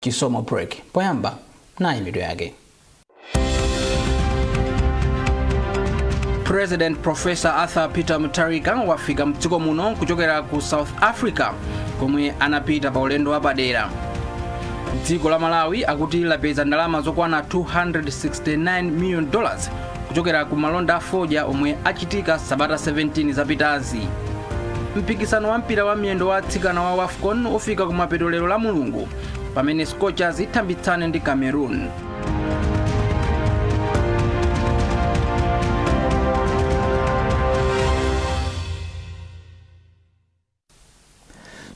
Chisomo break. Poyamba na imido yake. President Professor Arthur Peter Mutharika wafika mdziko muno kuchokera ku South Africa komwe anapita pa ulendo wapadera. Dziko la Malawi akuti lapeza ndalama zokwana $269 million kuchokera ku malonda afodya omwe achitika sabata 17 zapitazi. Mpikisano wa mpira wa miyendo wa atsikana wa AFCON ufika kumapeto lero la Mulungu pamene Scorchers itambitsane ndi Cameroon.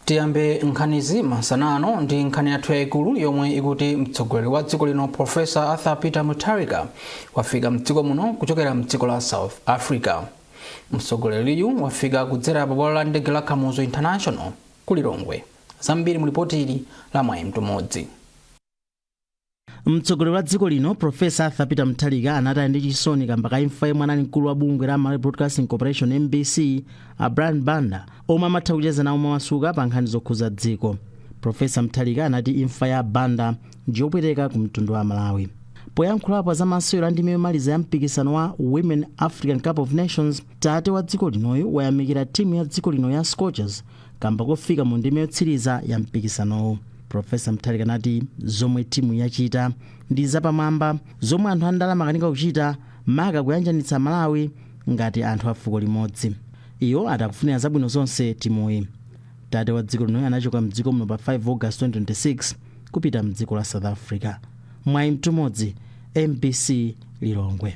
Tiyambe nkhanizi masanano ndi nkhani yathu yaikulu yomwe ikuti mtsogoleri wa dziko lino Professor Arthur Peter Mutharika wafika mdziko muno kuchokera mdziko la South Africa. Mtsogoleriyu wafika kudzera pa bwalo la ndege la Kamuzu International ku Lilongwe. Zambiri mulipoti ili la Mwayi Mtumodzi. Mtsogoleri wa dziko lino Professor Arthur Peter Mutharika anataya ndi chisoni kamba ka imfa yemwe anali mkulu wa bungwe la Malawi Broadcasting Corporation MBC Brian Banda omwe amatha kucheza nawo mawasuka pa nkhani zokhuza dziko. Professor Mutharika anati imfa ya Banda ndiyopweteka ku mtundu wa Malawi. Poyankhulapo za masewero ndi maliza ya mpikisano wa Women African Cup of Nations, tate wa dziko linoyo wayamikira timu ya dziko lino ya Scorchers kamba kofika mu ndime yotsiriza ya mpikisanowo. Professor Mutharika anati zomwe timu yachita ndi zapamwamba zomwe anthu andalama akanika kuchita maka kuyanjanitsa Malawi ngati anthu a fuko limodzi. Iyo atakufunira zabwino zonse timuyi. Tate wa dziko linoyo anachoka mdziko muno pa 5 August 2026 kupita mdziko la South Africa. Mwayi Mtumodzi, MBC Lilongwe.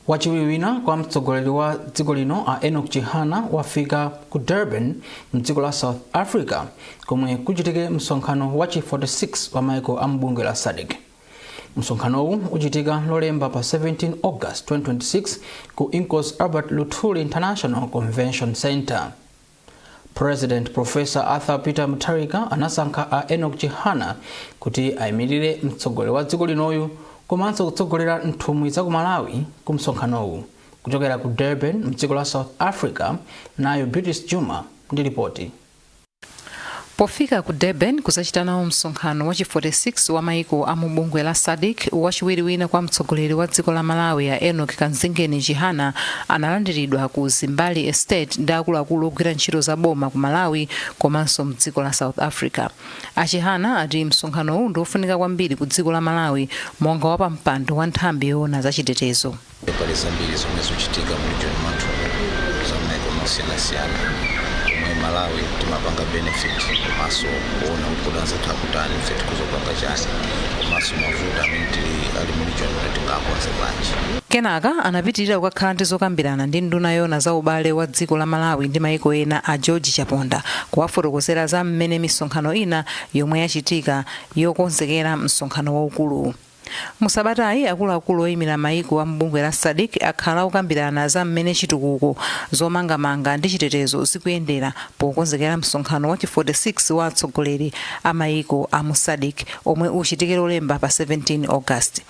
Wachiwiri kwa mtsogoleri wa dziko lino Enoch Chihana wafika ku Durban mdziko la South Africa komwe kuchitike msonkhano wachi 46 wa maiko a mbungwe la SADC. Msonkhanowu uchitika lolemba pa 17 August 2026 ku Inkosi Albert Luthuli International Convention Center. President Professor Arthur Peter Mutharika anasankha Enoch Chihana kuti ayimirire mtsogoleri wa dziko linoyu komanso kutsogolera nthumwi za ku Malawi ku msonkhanowu kuchokera ku Durban mdziko la South Africa. Nayo British Juma ndi ripoti. Pofika ku Durban kusachita nawo msonkhano wachi 46 wa maiko a mubungwe la SADC, wachiwiri kwa mtsogoleri wa dziko la Malawi ya Enoch Kanzingeni Chihana analandiridwa ku Zimbali Estate ndi akuluakulu ogwira ntchito za boma ku Malawi komanso mdziko la South Africa. Chihana ati msonkhanowu ndi ofunika kwambiri ku dziko la Malawi monga wa pampando wa nthambi yoona za chitetezo. Pali zambiri zomwe zikuchitika mu region mwathu zomwe kusiyana-siyana. Malawi timapanga benefit komanso kuona kudanza takutani mfeti kuzopanga chani komanso mavuta amene ali mu region tingakwanze bwanji. Kenaka anapitirira kukakhala ndi zokambirana ndi nduna yoona za ubale wa dziko la Malawi ndi maiko ena a George Chaponda kuwafotokozera za mmene misonkhano ina yomwe yachitika yokonzekera msonkhano waukulu. Musabatayi akuluakulu oyimira maiko a mbungwe la SADC akhala okambirana za mmene chitukuko zomangamanga ndi chitetezo zikuyendera pokonzekera msonkhano wachi 46 wa atsogoleri a maiko a mu SADC omwe uchitikira lolemba pa 17 August.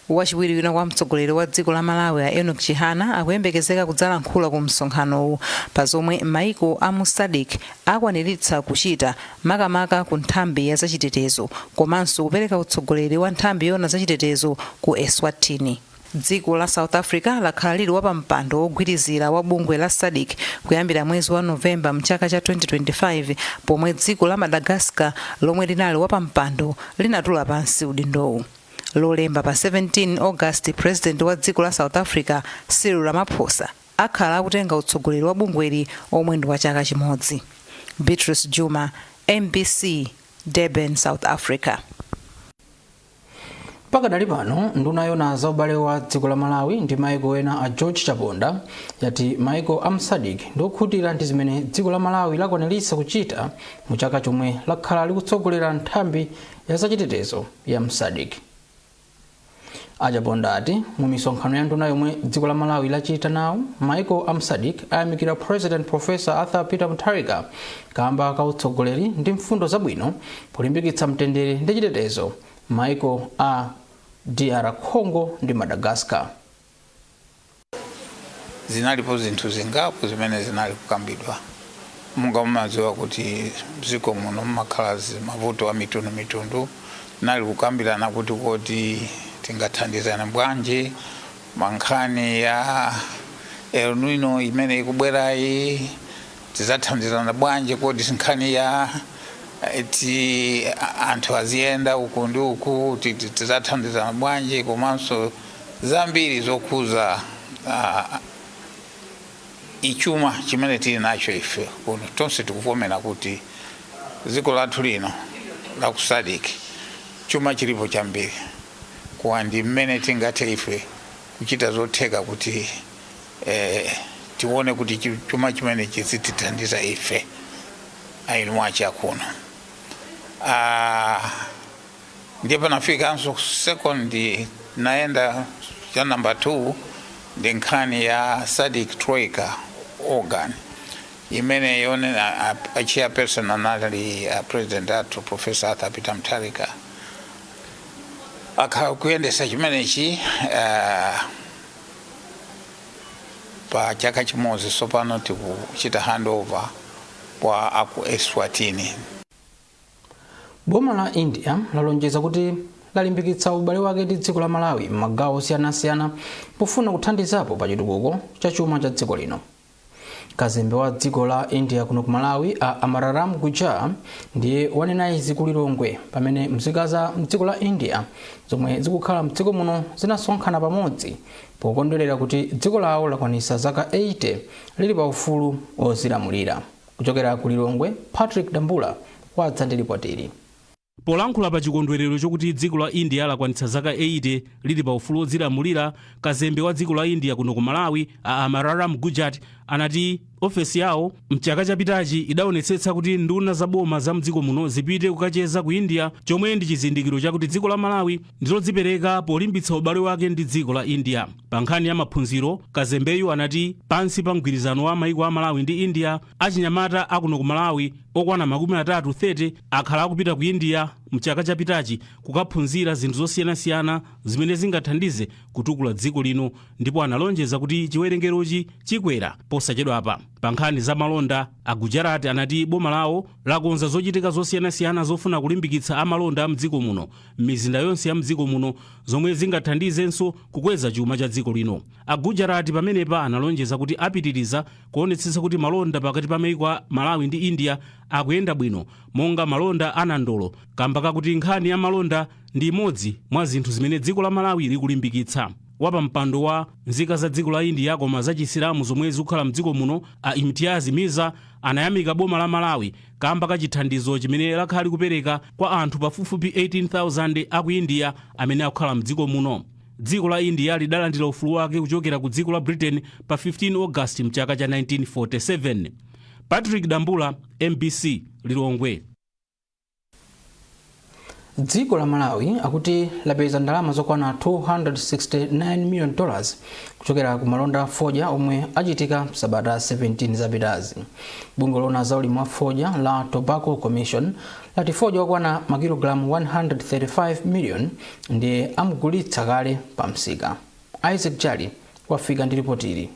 Wachiwiri kwa mtsogoleri wa dziko la Malawi Enoch Chihana akuyembekezeka kudzalankhula ku msonkhanowu pa zomwe maiko a mu SADC akwaniritsa kuchita makamaka ku nthambi ya zachitetezo komanso kupereka utsogoleri wa nthambi yoona zachitetezo ku Eswatini. Dziko la South Africa lakhala lili wapampando wogwirizira wa bungwe la SADC kuyambira mwezi wa Novemba mchaka cha 2025 pomwe dziko la Madagascar lomwe linali wapampando linatula pansi udindowu. Lolemba pa 17 August President wa dziko la South Africa Cyril Ramaphosa akhala akutenga utsogoleri wa bungweli omwe ndi wa chaka chimodzi. Beatrice Juma, MBC, Durban, South Africa. Pakadali pano nduna yoona za ubale wa dziko la Malawi ndi maiko ena a George Chaponda yati maiko a SADC ndokhutira ndi zimene dziko la Malawi lakwaniritsa kuchita mu chaka chomwe lakhala likutsogolera nthambi ya zachitetezo ya SADC. Chaponda ati mu misonkhano ya nduna yomwe dziko la Malawi lachita nawo maiko a SADC ayamikira President Professor Arthur Peter Mutharika kamba ka utsogoleri ndi mfundo zabwino polimbikitsa mtendere ndi chitetezo maiko a DR Congo ndi Madagascar. Zinalipo zinthu zingapo zimene zinali kukambidwa munga mumaziwa kuti mdziko muno makhala mavuto a mitundu nali kukambirana kuti tingathandizana bwanji mankhani ya El Nino imene ikubwerayi tizathandizana bwanji kuti nkhani ya anthu aziyenda uku ndi uku tizathandizana bwanji komanso zambiri zokhuza ichuma chimene tili nacho ife kuno tonse tikuvomera kuti dziko lathu lino la ku SADC chuma chilipo chambiri kwa ndi mmene tingathe ife kuchita zotheka kuti tione kuti chuma chimene chizitithandiza ife ainu achi akuno. Ndiye panafikanso second naenda cha number 2 ndi nkhani ya SADC Troika organ imene yone a chairperson anali president athu Professor Arthur Peter Mutharika akakuyendesa chimenechi pa chaka chimodzi sopano tikuchita handover kwa aku Eswatini. Boma la India lalonjeza kuti lalimbikitsa ubale wake ndi dziko la Malawi m'magawo osiyanasiyana pofuna kuthandizapo pa chitukuko cha chuma cha dziko lino. Kazembe wa dziko la India kuno ku Malawi Amararam Gujar ndiye wanena izi ku Lilongwe pamene mzika za dziko la India zomwe zikukhala mdziko muno zinasonkhana pamodzi pokondwerera kuti dziko lawo lakwanisa zaka 80 lili pa ufulu ozilamulira. Kuchokera ku Lilongwe, Patrick Dambula wadza ndi ripoti ili. Polankhula pa chikondwerero chokuti dziko la India lakwanitsa zaka 80 lili pa ufulu ozilamulira, kazembe wa dziko la India kuno ku Malawi Amararam Gujar anati ofesi yawo mchaka chapitachi idaonetsetsa kuti nduna za boma za mdziko muno zipite kukacheza ku India, chomwe ndi chizindikiro chakuti dziko la Malawi ndilodzipereka polimbitsa ubale wake ndi dziko la India. Pa nkhani ya maphunziro, kazembeyu anati pansi pa mgwirizano wa maiko a Malawi ndi India, achinyamata akuno ku Malawi okwana 30 akhala akupita ku India mchaka chapitachi kukaphunzira zinthu zosiyanasiyana zimene zingathandize kutukula dziko lino, ndipo analonjeza kuti chiwerengerochi chikwera posachedwapa. Pa nkhani za malonda, a Gujarat anati boma lawo lakonza zochitika zosiyanasiyana zofuna kulimbikitsa amalonda mdziko muno m'mizinda yonse ya mdziko muno zomwe zingathandizenso kukweza chuma cha dziko lino. A Gujarat pamenepa analonjeza kuti apitiriza kuonetsetsa kuti malonda pakati pa maiko a Malawi ndi India akuyenda bwino monga malonda anandolo, kamba kakuti nkhani ya malonda ndi imodzi mwa zinthu zimene dziko la Malawi likulimbikitsa. Wapa mpando wa nzika za dziko la India koma za chisilamu zomwe zikukhala mdziko muno Imtiaz Mirza anayamika boma la Malawi kamba ka chithandizo chimene lakhali kupereka kwa anthu pafupifupi 18,000 aku India amene akukhala mdziko muno. Dziko la India lidalandira ufulu wake kuchokera ku dziko la Britain pa 15 August mchaka cha 1947. Patrick Dambula, MBC, Lilongwe. Dziko la Malawi akuti lapeza ndalama zokwana $269 million kuchokera ku malonda foja omwe achitika sabata 17 zapitazi. Bungwe lona za ulimi wa foja la Tobacco Commission lati foja wakwana makilogramu 135 million ndiye amugulitsa kale pa msika. Isaac Jali wafika ndi ripoti ili.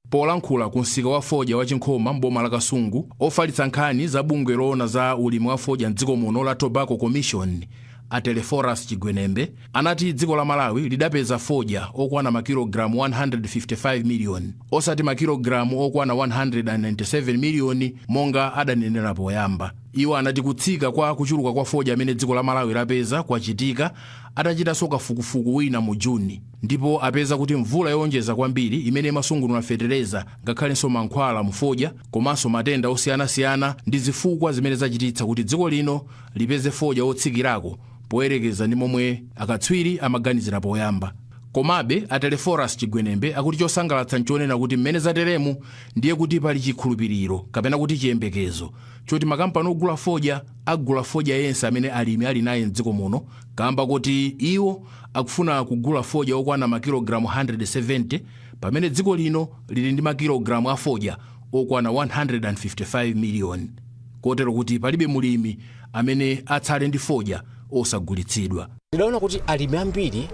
Polankhula ku msika wa foja wa Chinkhoma mboma la Kasungu ofalitsa nkhani za bungwe lona za ulimi wa foja mdziko muno la Tobacco Commission, a Teleforas Chigwenembe anati dziko la Malawi lidapeza foja okwana makilogramu 155 million osati makilogramu okwana 197 million monga adanenera poyamba. Iwo anati kutsika kwa kuchuluka kwa foja amene dziko la Malawi lapeza kwachitika atachita soka fukufuku wina mu Juni, ndipo apeza kuti mvula yonjeza kwambiri imene masungunula fetereza ngakhalenso mankhwala mu foja komanso matenda osiyanasiyana ndi zifukwa zimene zachititsa kuti dziko lino lipeze foja otsikirako poyerekeza ndi momwe akatswiri amaganizira poyamba. Komabe a Teleforas Chigwenembe akuti chosangalatsa nchonena kuti mmene zateremu ndiye kuti pali chikhulupiriro kapena kuti chiyembekezo choti makampani ogula foja agula foja yense amene alimi ali naye mdziko muno, kamba kuti iwo akufuna kugula foja okwana makilogramu 170 pamene dziko lino lili ndi makilogramu a foja okwana 155 million, kotero kuti palibe mulimi amene atsale ndi foja osagulitsidwa. Ndidaona kuti alimi ambiri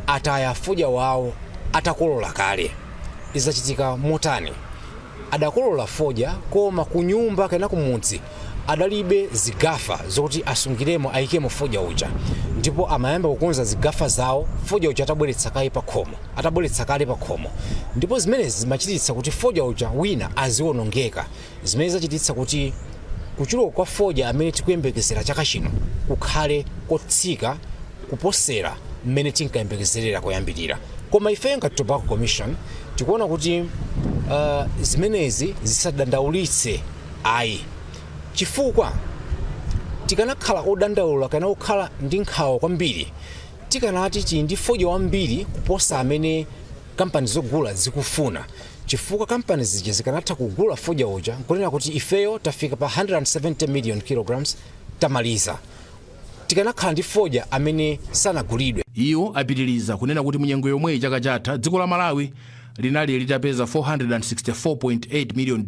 ataya foja wawo atakolola kale. Izachitika motani adakolola fodya koma kunyumba kana kumudzi adalibe zigafa zokuti asungiremo ayikemo fodya uja, ndipo amayamba kukonza zigafa zawo fodya uja atabweretsa kale pa khomo, ndipo zimenezi zimachititsa kuti fodya uja wina aziwonongeka, zimene zachititsa kuti kuchuluka kwa fodya amene tikuyembekezera chaka chino kukhale kotsika kuposera mmene tinkayembekezerera koyambirira. Koma ife ngati Tobacco Commission tikuona kuti zimenezi zisadandaulitse ayi, chifukwa tikanakhala odandaula kana okhala ndi nkhawa kwambiri tikanati tili ndi fodya wambiri kuposa amene kampani zogula zikufuna, chifukwa kampani zija zikanatha kugula fodya uja nkunena kuti ifeyo tafika pa 170 million kilograms tamaliza, tikanakhala ndi fodya amene sanagulidwe. Iwo apitiriza kunena kuti munyengo yomwe chaka chatha dziko la Malawi linali litapeza $464.8 million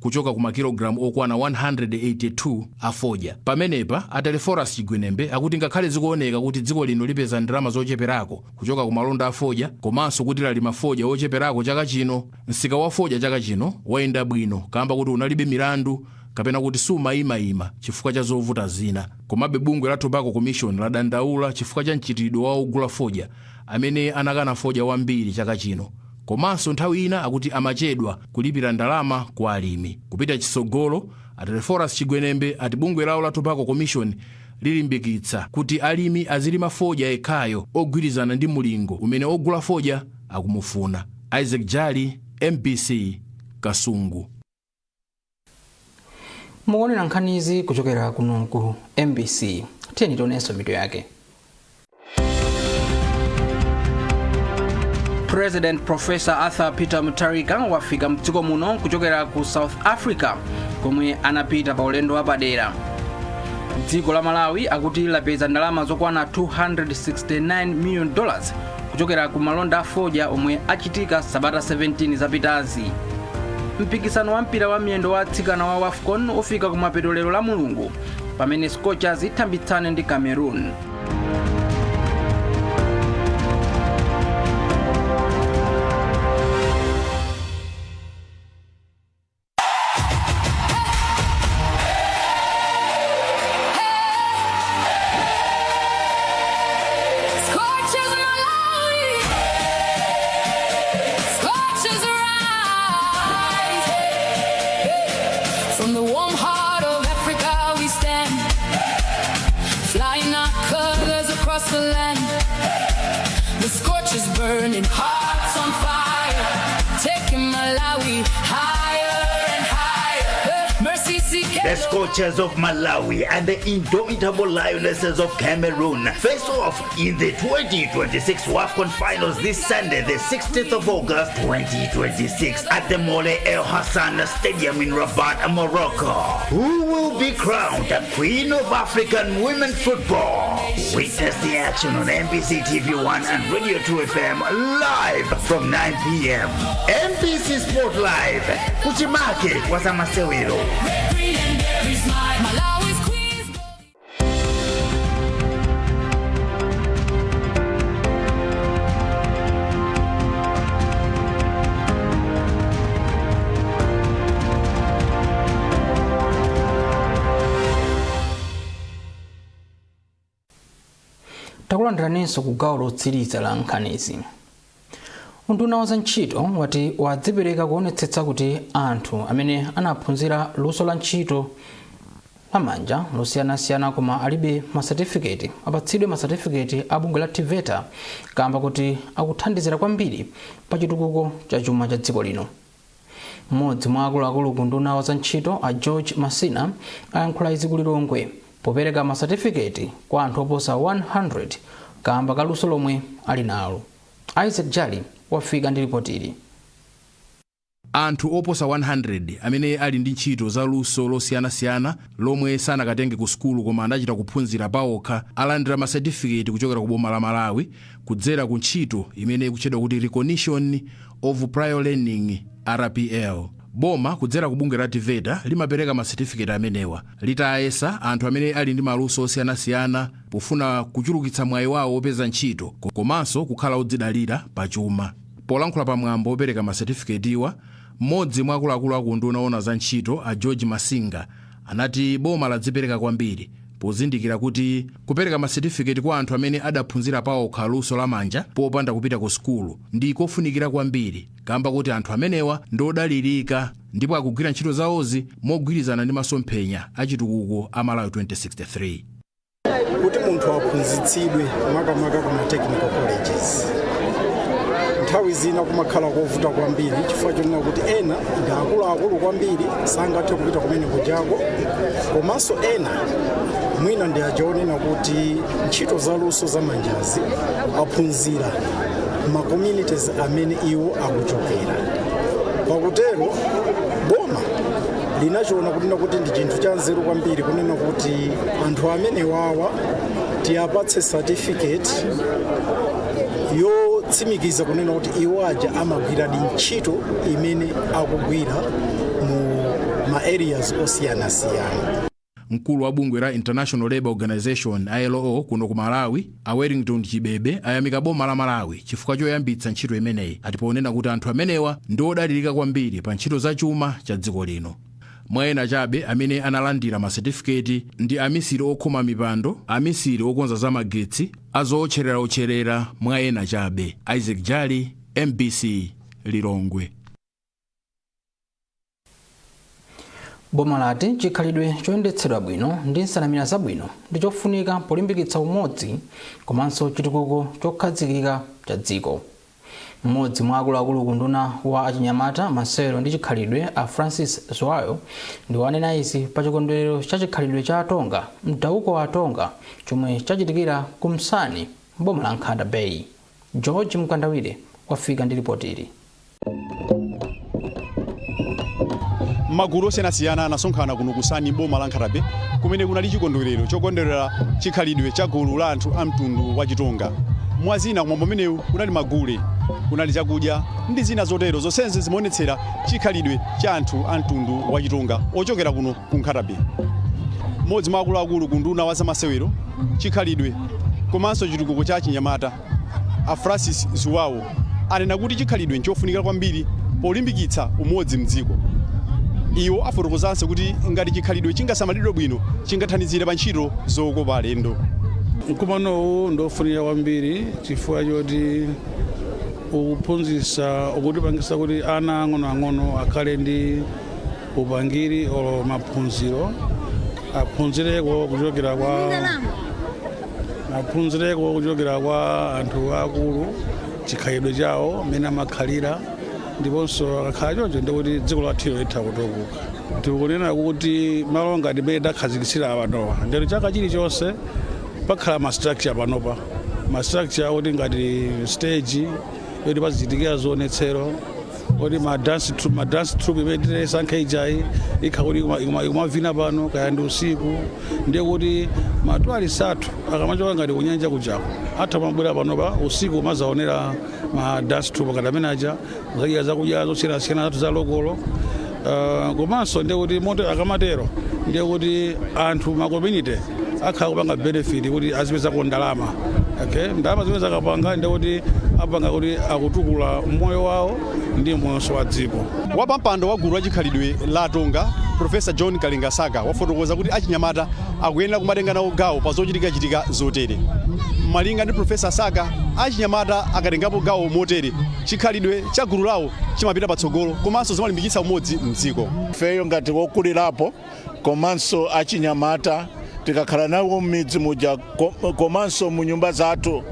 kuchoka ku makilogramu okwana 182 a fodya. Pamenepa Ateleforus Chigwenembe akuti ngakhale zikuoneka kuti dziko lino lipeza ndalama zocheperako kuchoka ku malonda a fodya, komanso kuti lalima fodya ocheperako chaka chino, msika wa fodya chaka chino wayenda bwino kamba kuti unalibe milandu kapena kuti sumayima chifukwa cha zovuta zina. Komabe bungwe la Tobacco Commission ladandaula chifukwa cha mchitidwe wa ogula fodya amene anakana fodya wambiri chaka chino, komanso nthawi ina akuti amachedwa kulipira ndalama kwa alimi. Kupita chisogolo, Ateleforus Chigwenembe ati bungwe lawo la Tobacco Commission lilimbikitsa kuti alimi azilima fodya ekhayo ogwirizana ndi mulingo umene ogula fodya akumufuna. Isaac Jali, MBC, Kasungu. Muonera nkhanizi kuchokera kuno ku MBC. Tiyeni tionenso mitu yake. President Professor Arthur Peter Mutharika wafika mdziko muno kuchokera ku South Africa komwe anapita pa ulendo wapadera. Dziko la Malawi akuti lapeza ndalama zokwana $269 million kuchokera ku malonda a fodya omwe achitika sabata 17 zapitazi. Mpikisano wa mpira wa miyendo wa atsikana wa AFCON ufika kumapeto lero la Mulungu pamene Scorchers itambitsane ndi Cameroon. From the warm heart of Africa we stand, flying our colors across the land. The scorchers burning, hearts on fire, taking Malawi higher and higher. Mercy seeking. The Scorchers of Malawi and the indomitable Lionesses of Cameroon face off in the 2026 WAFCON Finals this Sunday, the 16th of August 2026 at the Mole El Hassan Stadium in Rabat, Morocco. Who will be crowned the Queen of African Women Football? Witness the action on MBC TV1 and Radio 2 FM live from 9 p.m. MBC Sport Live. Kuchimake kwa Samasewiro. Takulandiranenso ku gawo lotsiriza la nkhanizi. Unduna wa ntchito wati wadzipereka kuonetsetsa kuti anthu amene anaphunzira luso la ntchito lamanja losiyanasiyana koma alibe masatifiketi apatsidwe masatifiketi a bungwe la TVETA kamba kuti akuthandizira kwambiri pa chitukuko cha chuma cha dziko lino. Mmodzi mwa akuluakulu ku unduna wa ntchito a George Masina ayankhula izi ku Lilongwe popereka masatifiketi kwa anthu oposa 100 kamba kaluso lomwe ali nalo. Isaac Jali wafika ndi ripoti ili. Anthu oposa 100 amene ali ndi ntchito za luso losiyanasiyana lomwe sanakatenge ku skulu koma anachita kuphunzira pawokha alandira masatifiketi kuchokera ku boma la Malawi kudzera ku ntchito imene ikutchedwa kuti Recognition of Prior Learning RPL. Boma kudzera ku bungwe la TVETA limapereka masatifiketi amenewa litayesa anthu amene ali ndi maluso osiyanasiyana pofuna kuchulukitsa mwayi wawo opeza ntchito komanso kukhala odzidalira pa chuma. Polankhula pamwambo opereka masatifiketiwa, Mmodzi mwa akuluakulu aku nduna ona za ntchito a George Masinga anati boma ladzipereka kwambiri pozindikira kuti kupereka masetifiketi kwa anthu amene adaphunzira pawokha luso lamanja popanda kupita ku sukulu ndi kofunikira kwambiri kamba kuti anthu amenewa ndodalirika ndipo akugwira ntchito zawozi mogwirizana ndi masomphenya achitukuko a Malawi 2063. Kuti munthu aphunzitsidwe makamaka kuma technical colleges nthawi zina kumakhala kovuta kwambiri chifukwa chonena kuti ena ndi akuluakulu kwambiri sangathe kupita kumene kujako, komanso ena mwina ndi ajaonena kuti ntchito zaluso zamanjazi aphunzira ma communities amene iwo akuchokera. Pakutero boma linachiona kunena kuti ndi chinthu cha nzeru kwambiri kunena kuti anthu amene wawa tiyapatse certificate yotsimikiza kunena kuti iwo aja amagwira ntchito imene akugwira mu ma areas osiyanasiyana. Mkulu wa bungwe la International Labour Organization ILO kuno ku Malawi, a Wellington Chibebe, ayamika boma la Malawi chifukwa choyambitsa ntchito imeneyi atiponena kuti anthu amenewa ndiodalirika kwambiri pa ntchito za chuma cha dziko lino. Mwaena chabe amene analandira masetifiketi ndi amisiri okhoma mipando, amisiri okonza za magetsi, azootcherera mwaena chabe. Isaac Jali, MBC, Lilongwe. Boma lati chikhalidwe choyendetsedwa bwino ndi nsanamira zabwino ndi chofunika polimbikitsa umodzi komanso chitukuko chokhazikika cha dziko. Mmodzi mwa akuluakulu ku nduna wa achinyamata masewero ndi chikhalidwe a Francis Zwayo ndi wanena izi pa chikondwerero cha chikhalidwe cha atonga mtauko wa atonga chomwe chachitikira ku Msani boma la Nkhata Bay. George Mkandawire wafika ndi ripoti ili. Magulu osiyanasiyana anasonkhana kuno kusani boma la Nkhata Bay kumene kunali chikondwerero chokondwerera chikhalidwe cha gulu la anthu a mtundu wa Chitonga. Mwazina kumwambo menewu kunali magule, kunali chakudya ndi zina zotero zonse zimaonetsera chikhalidwe cha anthu a mtundu wa Chitonga ochokera kuno ku Nkhata Bay. Mmodzi mwa akuluakulu ku nduna wa zamasewero, chikhalidwe komanso chitukuko cha achinyamata a Francis Zwayo anena kuti chikhalidwe nchofunika kwambiri polimbikitsa umodzi mdziko. Iwo afotokozanso kuti ngati chikhalidwe chingasamalidwe bwino chingathandizire pa ntchito zokopa alendo. Mkumanowu ndofunika kwambiri chifukwa choti ukuphunzitsa ukutipangitsa kuti ana ang'onoang'ono akhale ndi upangiri olo maphunziro aphunzireko kuchokera kwa anthu akulu chikhalidwe chawo amene amakhalira ndiponso akakhala choncho ndikuti dziko lathu litha kutukuka. Tikunena kuti malo ngati mmene takhazikitsira apanowa ndero chaka chilichonse pakhala ma structure panopa, ma structure oti ngati stage yoti pazichitikira zionetsero, oti ma dance troupe imene sankha ijayi ikhakuti ikumavina pano kaya ndi usiku, ndiye kuti matwali sathu akamachoka ngati kunyanja kujako atha mabwera panopa usiku mazaonera ma dance troupe ngati amene aja zakudya zakudya zosiyanasiyana zathu za lokolo. Komanso ndiye kuti moto akamatero ndiye kuti anthu ma community akhala kupanga benefit kuti azipezako ndalama. Ndalama zimene zakapanga ndiye kuti apanga kuti akutukula moyo wawo ndi moyo wa dziko. Wapampando wa gulu la chikhalidwe la atonga Professor John Kalinga Saka wafotokoza kuti achinyamata akuyenera kumatenga nawo gawo pa zochitika zotere. Malinga ndi Professor Saka, achinyamata akatengapo gawo motere chikhalidwe cha gulu lawo chimapita patsogolo komanso zimalimbikitsa umodzi mdziko. Feyo ngati wokulirapo komanso achinyamata tikakhala nawo m'midzi muja komanso mu nyumba zathu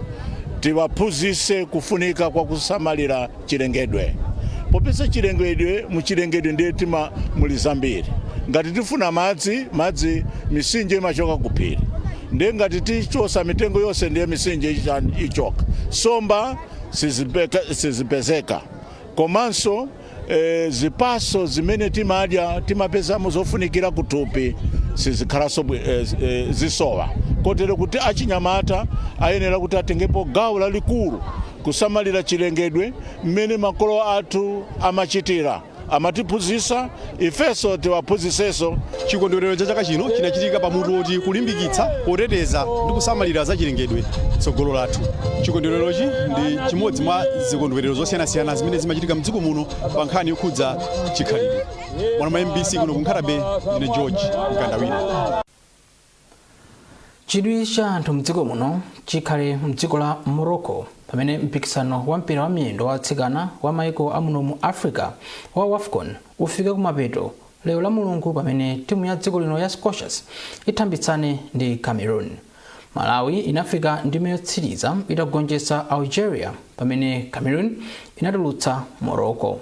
tiwaphunzitse kufunika kwa kusamalira chilengedwe. Popeza chilengedwe muchilengedwe ndiye tima muli zambiri. Ngati tifuna madzi misinje imachoka kuphiri. Ndiye ngati tichosa mitengo yonse ndiye misinje ichoka. Somba sizipezeka. Komanso zipaso zimene timadya timapezamo zofunikira kuthupi sizikhalaso zisowa. Kotero kuti achinyamata ayenera kuti atengepo gawo lalikulu kusamalira chilengedwe mmene makolo athu amachitira amatiphunzitsa ifenso tiwaphunzitsenso. Chikondwerero cha chaka chino chinachitika pamutu oti kulimbikitsa poteteza ndi kusamalira za chilengedwe tsogolo lathu. Chikondwererochi ndi chimodzi mwa zikondwerero zosiyanasiyana zimene zimachitika mdziko muno pa nkhani yokhudza chikhalidwe. Mwana MBC kuno kunkhatabe ndine George Mkandawira. Chidwi cha anthu mdziko muno chikhale mdziko la Morocco pamene mpikisano wa mpira wa miyendo wa atsikana wa maiko amuno mu Africa wa WAFCON ufike kumapeto lero la Mulungu pamene timu ya dziko lino ya Scorchers ithambitsane ndi Cameroon. Malawi inafika ndime yotsiriza itagonjetsa Algeria pamene Cameroon inatulutsa Morocco.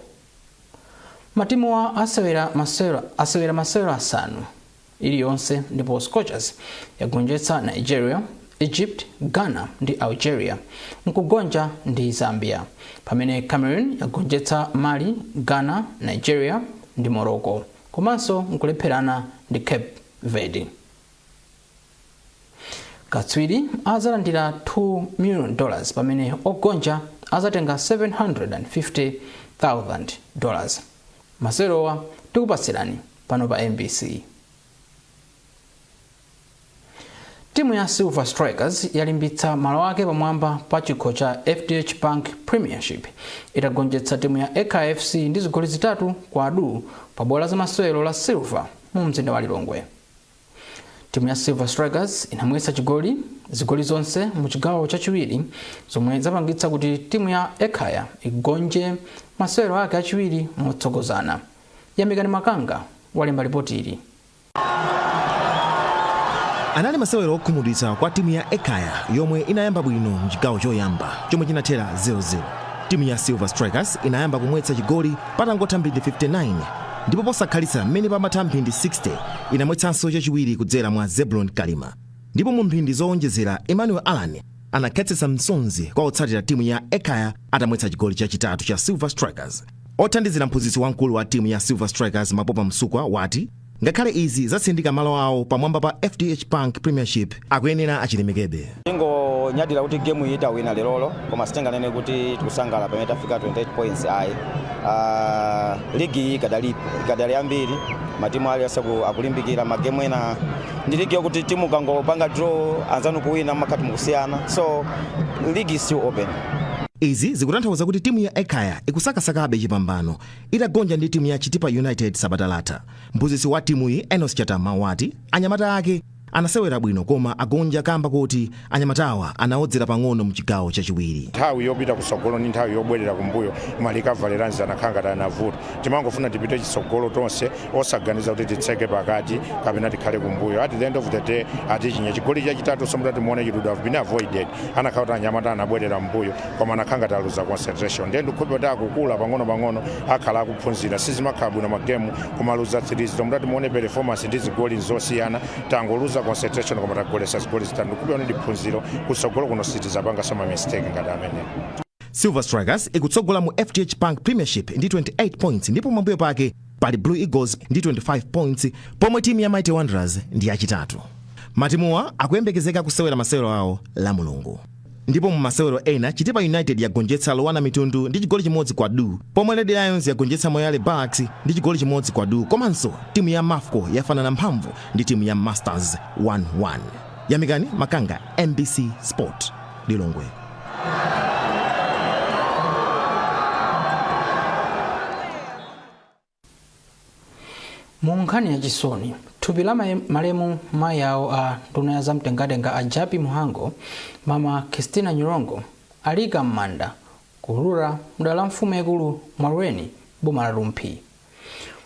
Matimu wa asewera masewero asanu iliyonse ndipo Scorchers yagonjetsa Nigeria, Egypt, Ghana ndi Algeria mkugonja ndi Zambia pamene Cameroon yagonjetsa Mali, Ghana, Nigeria ndi Morocco komanso nkulepherana ndi Cape Verde. Katswiri azalandira $2 million pamene ogonja azatenga $750,000. Maserowa tikupasirani pano pa MBC. Timu ya Silver Strikers yalimbitsa malo ake pamwamba pa chikho cha FDH Bank Premiership itagonjetsa timu ya EKFC ndi zigoli 3-2 pa bola za masewero la Silver mu mzinda wa Lilongwe. Timu ya Silver Strikers inamwesa zigoli zonse mu chigawo chachiwiri zomwe zapangitsa kuti timu ya Ekaya igonje masewero ake achiwiri motsogozana. Yamikani Makanga walemba ripoti ili. Anali masewero okhumudwitsa kwa timu ya Ekaya yomwe inayamba bwino mchigawo choyamba chomwe chinathera 0-0. Timu ya Silver Strikers inayamba kumwetsa chigoli patangotha mphindi 59 ndipo posakhalitsa mmene pamatha mphindi 60 inamwetsanso chachiwiri kudzera mwa Zebulon Kalima. Ndipo mu mphindi zowonjezera Emmanuel Allan anakhetsetsa msonzi kwa otsatira timu ya Ekaya atamwetsa chigoli chachitatu cha Silver Strikers. Othandizira mphunzitsi wamkulu wa timu ya Silver Strikers Mapopa Msukwa wati ngakhale izi zatsindika malo awo pamwamba pa FDH Bank Premiership akuyenera achilemekebe. Nyadira kuti game iyi itawina lero koma sitinganene kuti tikusangala pamene tafika 28 points ayi. Ligi ikadali ambiri matimu ali akulimbikira magemu ena ndi ligi yokuti timu kangopanga draw anzanu kuwina makati mukusiyana, so ligi is still open. Izi zikutanthauza kuti timu ya Ekaya ikusakasakabe chipambano itagonja ndi timu ya Chitipa United sabata latha. Mphunzitsi wa timu iyi Enos Chatama wati anyamata ake anasewera bwino koma agonja kamba kuti anyamatawa anaodzera pang'ono mchigawo chachiwiri. Nthawi yopita kusogolo ndi nthawi yobwerera kumbuyo malika Valeranzi anakhanga tanavuta. Timangofuna tipite chisogolo tonse osaganiza kuti titseke pakati kapena tikhale kumbuyo. At the end of the day atichinya chigoli chachitatu somuti timuone it would have been avoided. Anakhauta anyamata anabwerera mbuyo koma anakhanga taluza concentration. Ndendo kupita kukula pang'ono akhala akuphunzira sizimakhala bwino magemu kumaluza 3 somuti timuone performance ndi zigoli nzosiyana tangoluza concentration koma tagolesa zigoli zitatu kubiwa ndi phunziro kusogolo kuno sitiza panga sama mistake ngati amene. Silver Strikers ikutsogola mu FDH Bank Premiership ndi 28 points ndipo pambuyo pake pali Blue Eagles ndi 25 points pomwe timu ya Mighty Wanderers ndi yachitatu. Matimuwa akuyembekezeka kusewera masewero awo la Mulungu. Ndipo mu masewero ena Chitipa United yagonjetsa Lowana Mitundu ndi chigoli chimodzi kwa du, pomwe Red Lions yagonjetsa Moyale Barracks ndi chigoli chimodzi kwa du, komanso timu ya Mafco yafanana mphamvu ndi timu ya Masters 1-1. Yamikani Makanga, MBC Sport, Lilongwe. Munkhani ya chisoni thupi la malemu mayawo a nduna ya zamtengatenga a Japi Muhango mama Christina Nyirongo alika m'manda kulula mdala mfumu yakulu Mwarweni boma la Lumpi.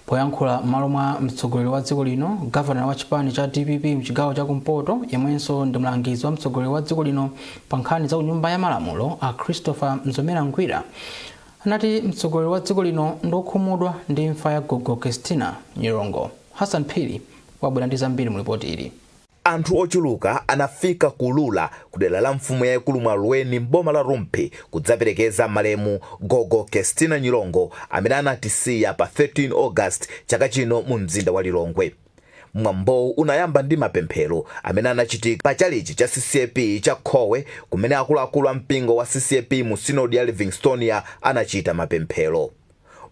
Poyankhula m'malo mwa mtsogoleri wa dziko lino governor wa chipani cha DPP mchigawo cha kumpoto yemwenso ndi mlangizi wa mtsogoleri wa dziko lino pa nkhani za nyumba ya malamulo a Christopher Mzomera Ngwira anati mtsogoleri wa dziko lino ndokhumudwa ndi imfa ya gogo Christina Nyirongo. Hassan Phiri wabwera ndi zambiri mu ripoti ili. Anthu ochuluka anafika kulula kudera la mfumu yaikulu Mwarweni mboma la Lumpi kudzaperekeza malemu gogo Christina Nyirongo amene anatisiya pa 13 August chaka chino mu mzinda wa Lilongwe. Mwambo unayamba ndi mapemphero amene anachitika pa chalichi cha CCAP cha Khowe kumene akuluakulu a mpingo wa CCAP mu Synod ya Livingstonia anachita mapemphero.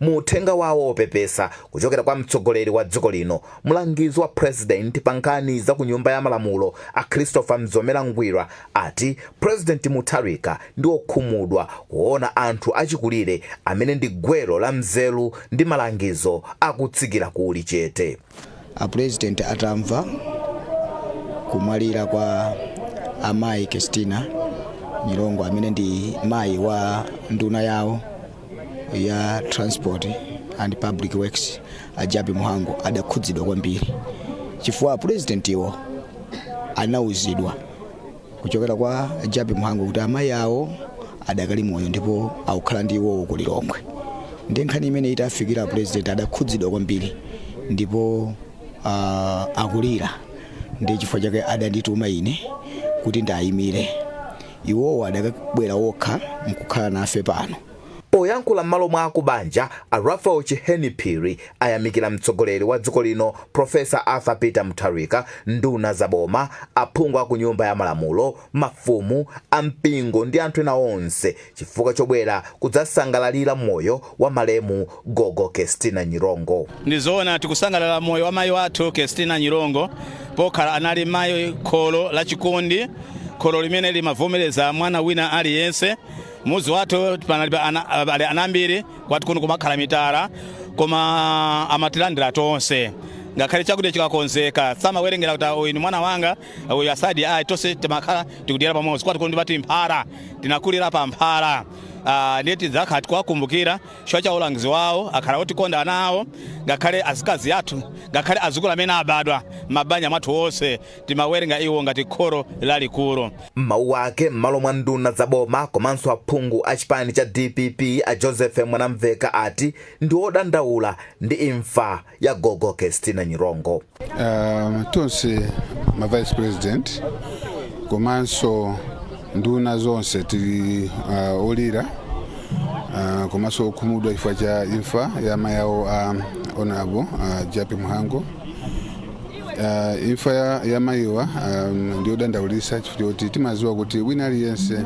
mu uthenga wawo opepesa kuchokera kwa mtsogoleri wa dziko lino, mlangizi wa president pa nkhani za ku nyumba ya malamulo a Christopher Mzomera Ngwira ati President Mutharika ndi okhumudwa kuona anthu achikulire amene ndi gwero la mzelu ndi malangizo akutsikira kuli chete. A president atamva kumwalira kwa amayi Christina Nyilongo amene ndi mayi wa nduna yawo ya transport and public works a Jabi Muhango adakhudzidwa kwambiri chifukwa president iwo anauzidwa kuchokera kwa Jabi Muhango kuti amayi awo adakali moyo ndipo akukhala ndi iwo ku Lilongwe. Ndi nkhani imene itafikira president adakhudzidwa kwambiri ndipo akulira, ndi chifukwa chake adandituma ine kuti ndayimire iwowo adakabwera okha mkukhala nafe pano. Poyankhula m'malo mwa kubanja a Raphael Chiheni Phiri ayamikira mtsogoleri wa dziko lino Profesa Arthur Peter Mutharika, nduna za boma, aphungu a ku nyumba ya malamulo, mafumu, ampingo ndi anthu ena onse chifukwa chobwera kudzasangalalira moyo wa malemu Gogo Christina Nyilongo. Ndizoona tikusangalala moyo wa mayi wathu Christina Nyilongo pokhala anali mayi kholo la chikondi, kholo limene limavomereza mwana wina aliyense. Muzi watu panali anambiri kwati kuno kumakhala mitala koma amatilandira tonse ngakhale chakudya chikakonzeka samawerengera kuti uyu ni mwana wanga uyu asadi tonse timakhala tikudyera pamodzi kwati kuno ndipati mphara tinakulira pa mphara. Ndeti zakati kwakumbukira chwa cha ulangizi wawo akhala otikonda anawo ngakhale azikazi athu ngakhale azukulu amene abadwa mabanja mathu onse timawerenga iwo ngati kholo lalikulu. Mawu ake m'malo mwa nduna za boma komanso aphungu a chipani cha DPP a Joseph Mwanamveka ati ndi odandaula ndi imfa ya Gogo Christina Nyilongo. Tonse ma vice president komanso nduna zonse tili olira komanso okhumudwa chifukwa cha imfa ya mayi awo Honorable Jabi Muhango. Imfa ya mayiwa ndi odandaulitsa chifukwa kuti timaziwa kuti wina aliyense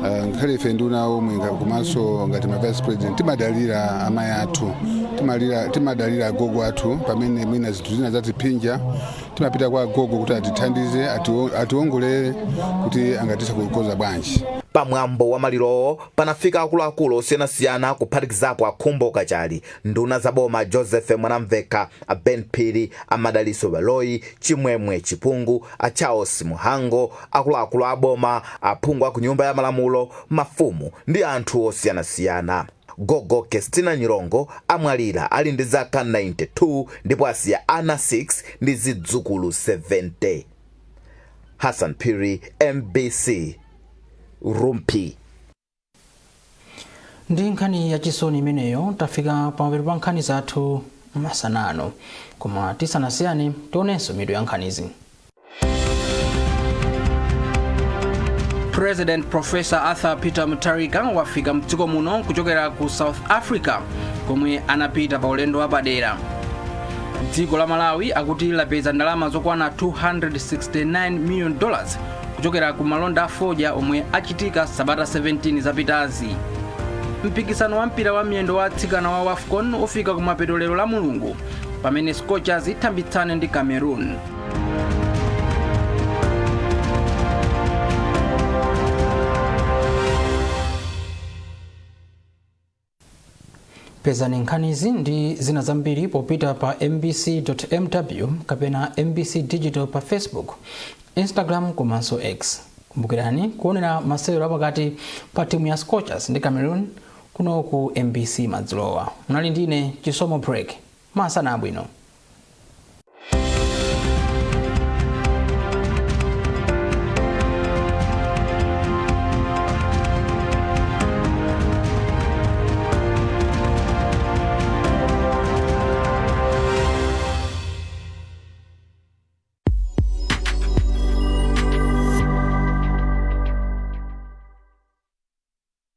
ngakhale ife nduna omwe komanso ngati ma vice president timadalira amayi athu, timadalira agogo athu pamene mwina zinthu zina zatipinja timapita kwa agogo kuti atithandize ationgolere kuti angatisa kukoza bwanji. Pamwambo wa malirowo panafika akuluakulu osiyanasiyana kuphatikizapo akhumbo kachali, nduna za boma Joseph Mwanamveka, a Ben Phiri, a Madaliso Baloyi, Chimwemwe Chipungu, a Charles Muhango, akuluakulu a boma, aphungu a ku nyumba ya malamulo, mafumu ndi anthu osiyanasiyana. Gogo Christina Nyilongo amwalira ali ndi zaka 92 ndipo asiya ana 6 ndi zidzukulu 70. Hassan Phiri, MBC, Rumpi. Ndi nkhani ya chisoni imeneyo tafika pamapeto pa nkhani zathu masanano, koma tisanasiyane tionenso mitu ya nkhanizi. President Professor Arthur Peter Mutharika wafika mdziko muno kuchokera ku South Africa komwe anapita pa ulendo wapadera. Dziko la Malawi akuti lapeza ndalama zokwana $269 million kuchokera ku malonda a fodya omwe achitika sabata 17 zapitazi. Mpikisano wa mpira wa miyendo wa atsikana wa AFCON ufika kumapeto lero la Mulungu pamene Scorchers itambitsane ndi Cameroon. Pezani nkhanizi ndi zina zambiri popita pa mbc.mw kapena MBC Digital pa Facebook, Instagram komanso X. Kumbukirani kuonera masewero apakati pa timu ya Scorchers ndi Cameroon kuno ku MBC madzulowa. Munali ndine Chisomo Break. Masana abwino.